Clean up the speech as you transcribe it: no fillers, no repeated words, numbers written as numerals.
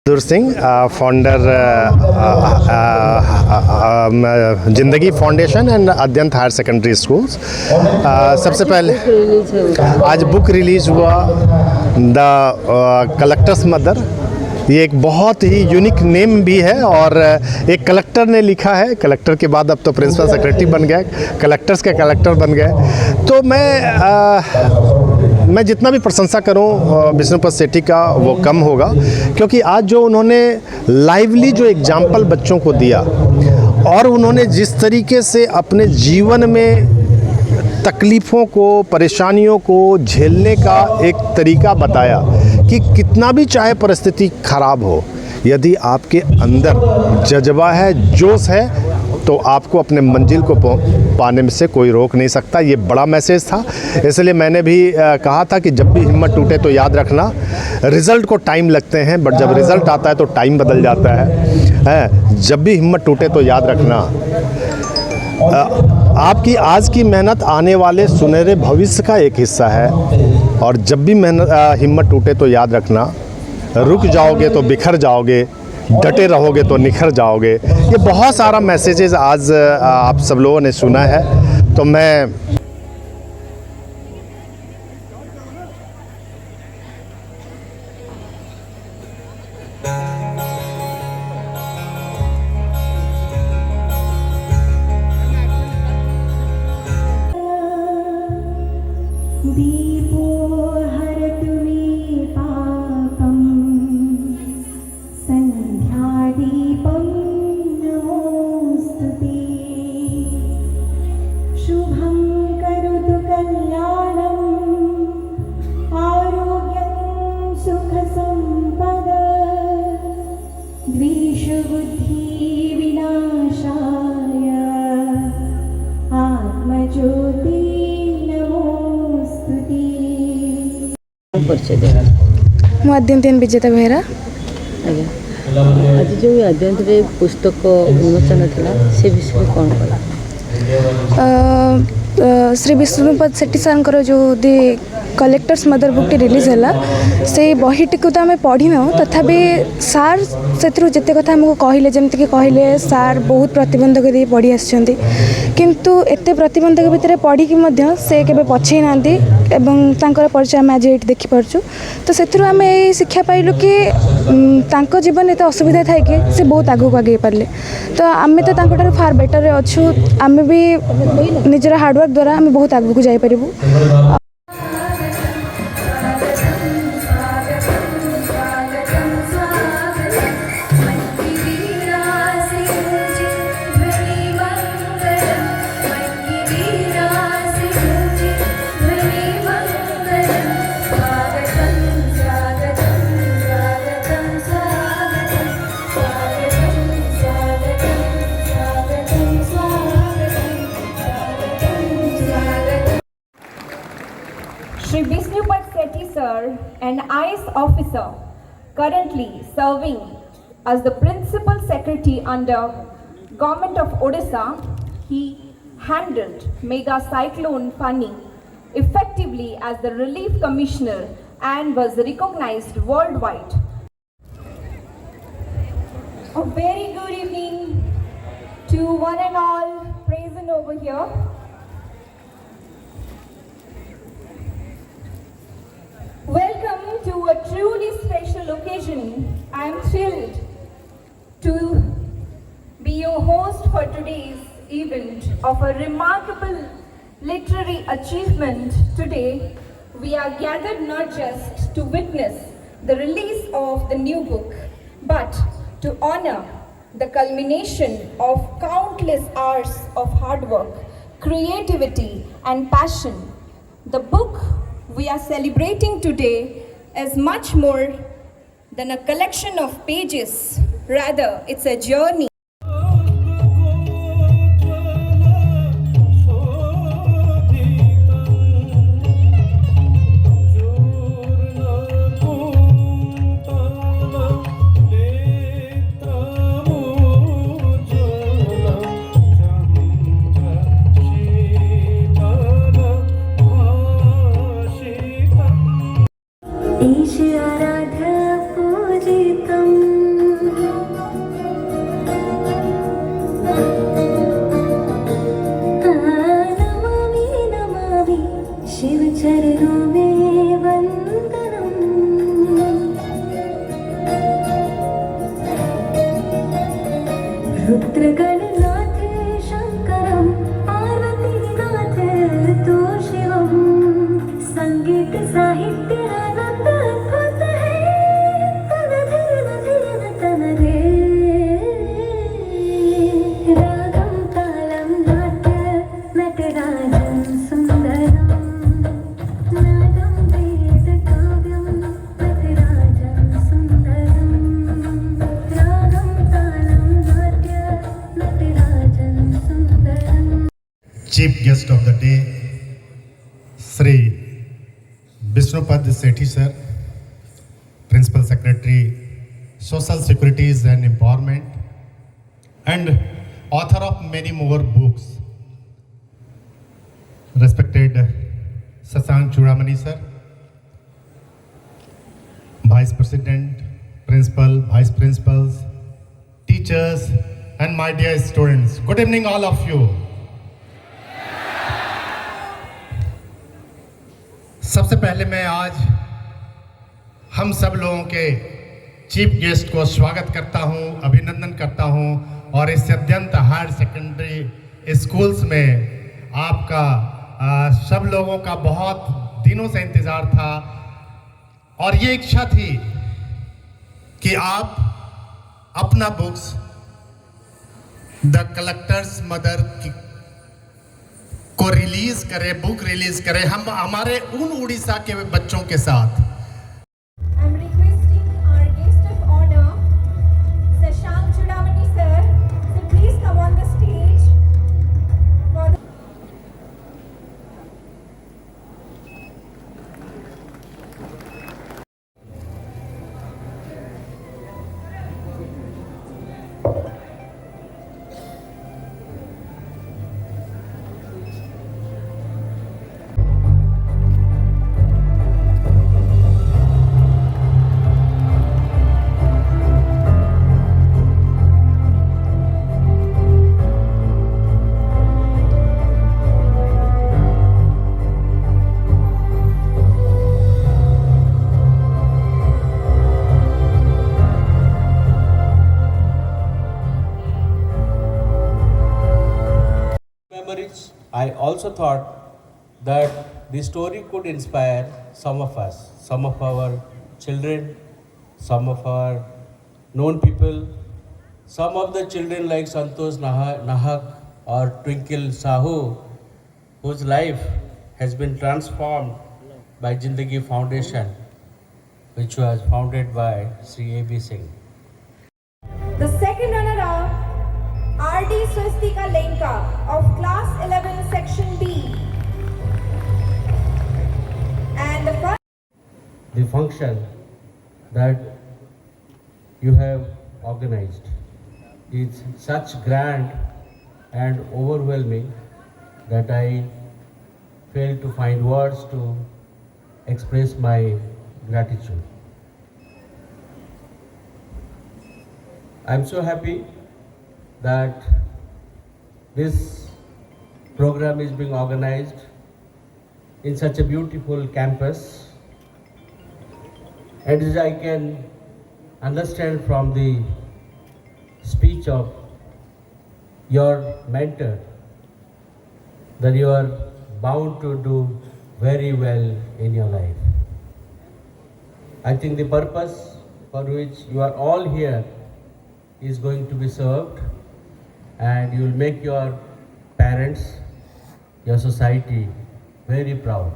Bahadur Singh, founder Zindagi foundation and Adyant higher secondary schools. सबसे पहले आज बुक रिलीज हुआ द कलेक्टर्स मदर। ये एक बहुत ही यूनिक नेम भी है और एक कलेक्टर ने लिखा है। कलेक्टर के बाद अब तो प्रिंसिपल सेक्रेटरी बन गए, कलेक्टर्स के कलेक्टर बन गए। तो मैं जितना भी प्रशंसा करूं विष्णुपद सेठी का वो कम होगा, क्योंकि आज जो उन्होंने लाइवली जो एग्जाम्पल बच्चों को दिया और उन्होंने जिस तरीके से अपने जीवन में तकलीफ़ों को, परेशानियों को झेलने का एक तरीका बताया कि कितना भी चाहे परिस्थिति ख़राब हो, यदि आपके अंदर जज्बा है, जोश है, तो आपको अपने मंजिल को पाने में से कोई रोक नहीं सकता। ये बड़ा मैसेज था। इसलिए मैंने भी कहा था कि जब भी हिम्मत टूटे तो याद रखना, रिज़ल्ट को टाइम लगते हैं, बट जब रिज़ल्ट आता है तो टाइम बदल जाता है। जब भी हिम्मत टूटे तो याद रखना, आपकी आज की मेहनत आने वाले सुनहरे भविष्य का एक हिस्सा है। और जब भी हिम्मत टूटे तो याद रखना, रुक जाओगे तो बिखर जाओगे, डटे रहोगे तो निखर जाओगे। ये बहुत सारा मैसेजेस आज आप सब लोगों ने सुना है। तो मैं दीपो हरतु मे पापं संध्यादीपं नमोऽस्तुते। शुभं करोतु कल्याणं आरोग्यं सुखसम्पद द्वेषबुद्धि विनाशाय आत्मज्योति। ମୁଁ ଆଦ୍ୟନ୍ତିନ ବିଜେତା ବେହେରା। ଆଜ୍ଞା, ଆଜି ଯେଉଁ ଆଦ୍ୟନ୍ତରେ ପୁସ୍ତକ ଉନ୍ମୋଚନ ଥିଲା ସେ ବିଷୟରେ କ'ଣ କହିବା? ଶ୍ରୀ ବିଷ୍ଣୁପଦ ସେଠୀ ସାର୍ଙ୍କର ଯେଉଁ ଦି କଲେକ୍ଟର୍ସ ମଦର ବୁକ୍ଟି ରିଲିଜ୍ ହେଲା, ସେଇ ବହିଟିକୁ ତ ଆମେ ପଢ଼ିନାହୁଁ, ତଥାପି ସାର୍ ସେଥିରୁ ଯେତେ କଥା ଆମକୁ କହିଲେ, ଯେମିତିକି କହିଲେ ସାର୍ ବହୁତ ପ୍ରତିବନ୍ଧକ ଦେଇ ପଢ଼ି ଆସିଛନ୍ତି, କିନ୍ତୁ ଏତେ ପ୍ରତିବନ୍ଧକ ଭିତରେ ପଢ଼ିକି ମଧ୍ୟ ସେ କେବେ ପଛେଇ ନାହାନ୍ତି ଏବଂ ତାଙ୍କର ପରିଚୟ ଆମେ ଆଜି ଏଇଠି ଦେଖିପାରୁଛୁ। ତ ସେଥିରୁ ଆମେ ଏଇ ଶିକ୍ଷା ପାଇଲୁ କି ତାଙ୍କ ଜୀବନରେ ଏତେ ଅସୁବିଧା ଥାଇକି ସେ ବହୁତ ଆଗକୁ ଆଗେଇ ପାରିଲେ। ତ ଆମେ ତ ତାଙ୍କଠାରୁ ଫାର୍ ବେଟର୍ରେ ଅଛୁ। ଆମେ ବି ନିଜର ହାର୍ଡ଼ୱାର୍କ ଦ୍ୱାରା ଆମେ ବହୁତ ଆଗକୁ ଯାଇପାରିବୁ। Shri Vishnupad Sethi sir, an IAS officer, currently serving as the Principal Secretary under Government of Odisha, he handled Mega Cyclone Fani effectively as the Relief Commissioner and was recognized worldwide. A very good evening to one and all present over here. Welcome to a truly special occasion. I am thrilled to be your host for today's event of a remarkable literary achievement. Today, we are gathered not just to witness the release of the new book, but to honor the culmination of countless hours of hard work, creativity, and passion. The book we are celebrating today is much more than a collection of pages. Rather, it's a journey. ईश आराध्य पूजितम् रुद्रगणनाथ शङ्करं पार्वतीनाथ तो शिवं संगीत साहित्य आनंद अद्भुत है तनरे रागं तालं नाट्य नटराजं सुन्दरं नादं वेदकाव्यं नटराजं सुन्दरं रागं तालं नाट्य नटराजं सुन्दरम् chief guest of the day Shri Vishnupada Sethi sir, principal secretary social securities and empowerment and author of many more books, respected Sasank Chudamani sir, vice president, principal, vice principals, teachers and my dear students, good evening all of you. सबसे पहले मैं आज हम सब लोगों के chief guest को स्वागत करता हूं, अभिनंदन करता हूं और इस अत्यंत हायर सेकेंडरी स्कूल्स में आपका सब लोगों का बहुत दिनों से इंतज़ार था और ये इच्छा थी कि आप अपना बुक्स द कलेक्टर्स मदर को रिलीज करें, बुक रिलीज करें हम हमारे उन उड़ीसा के बच्चों के साथ। I'm requesting our guest of honor, Sasank Chudamani sir, to please come on the stage for the memories, I also thought that the story could inspire some of us, some of our children, some of our known people, some of the children like Santosh Nahak or Twinkle Sahu, whose life has been transformed by Jindagi Foundation, which was founded by Sri A.B. Singh. The second runner-up, R.D. Swastika Lenka of Class 11 Section B. And the first The function that you have organized is such grand and overwhelming that I fail to find words to express my gratitude. I'm so happy that this program is being organized in such a beautiful campus, and as I can understand from the speech of your mentor that you are bound to do very well in your life. I think the purpose for which you are all here is going to be served, and you will make your parents, your society very proud.